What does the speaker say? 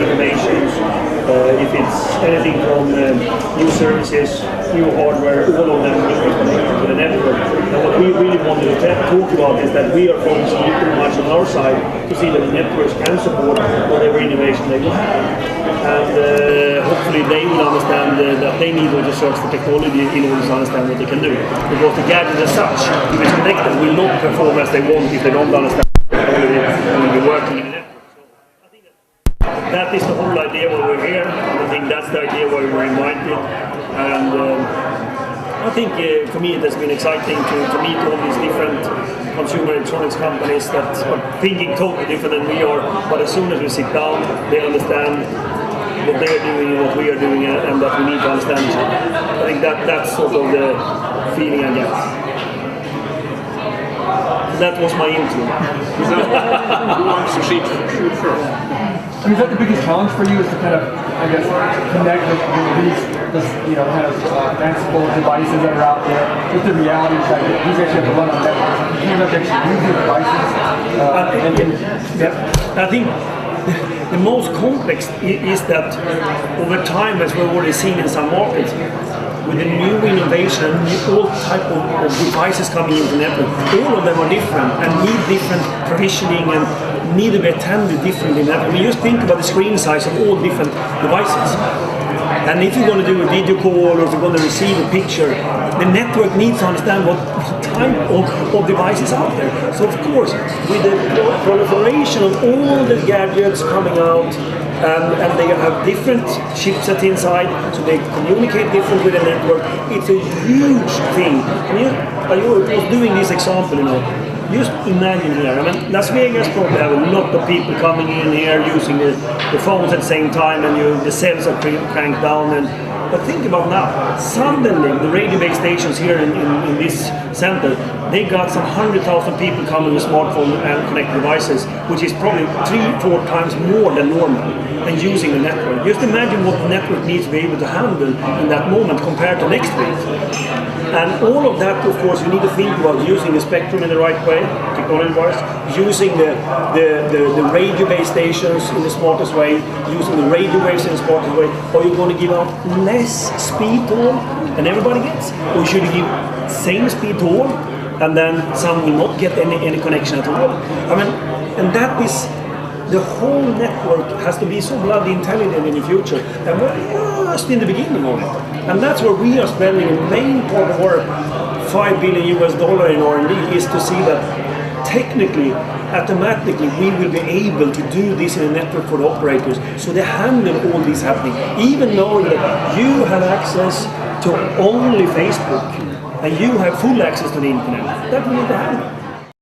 innovations, if it's anything from new services, new hardware, all of them will be connected to the network. And what we really wanted to talk about is that we are focusing pretty much on our side to see that the networks can support whatever innovation they will have. And hopefully they will understand that they need to search for technology in order to understand what they can do. Because the gadget as such, if it's connected, will not perform as they want if they don't understand technology and will be working in the network. So I think that is the whole idea why we're here. I think that's the idea why we were invited. And I think for me it has been exciting to meet all these different consumer electronics companies that are thinking totally different than we are, but as soon as we sit down, they understand what they are doing and what we are doing, and that we need to understand each other. I think that's sort of the feeling I get. That was my intro. Who wants to shoot first? I mean, is that the biggest challenge for you, is to kind of, I guess, connect with these kind of fanciful devices that are out there with the reality that these actually have to run on networks. You can't actually use these devices. I think the most complex is that over time, as we've already seen in some markets, with the new innovation, all type of devices coming into the network, all of them are different and need different provisioning and need to be attended differently. I mean, just think about the screen size of all different devices. And if you're going to do a video call or if you're going to receive a picture, the network needs to understand what type of devices out there. So of course, with the proliferation of all the gadgets coming out, and they have different chipsets inside, so they communicate different with the network. It's a huge thing. I was doing this example, just imagine here, I mean, Las Vegas probably have a lot of people coming in here using the phones at the same time, and the cells are cranked down. But think about now, suddenly the radio base stations here in this center, they got some 100,000 people coming with smartphone and connected devices, which is probably 3-4 times more than normal, and using the network. Just imagine what the network needs to be able to handle in that moment compared to next week. And all of that, of course, you need to think about using the spectrum in the right way, technology-wise, using the radio base stations in the smartest way, using the radio waves in the smartest way. Are you going to give out less speed to all and everybody gets? Or should you give same speed to all and then some will not get any connection at all? I mean, and that is, the whole network has to be so bloody intelligent in the future, and we're just in the beginning of it. And that's where we are spending a main part of our $5 billion in R&D, is to see that technically, automatically, we will be able to do this in a network for the operators, so they handle all this happening, even knowing that you have access to only Facebook and you have full access to the internet. That we need to handle.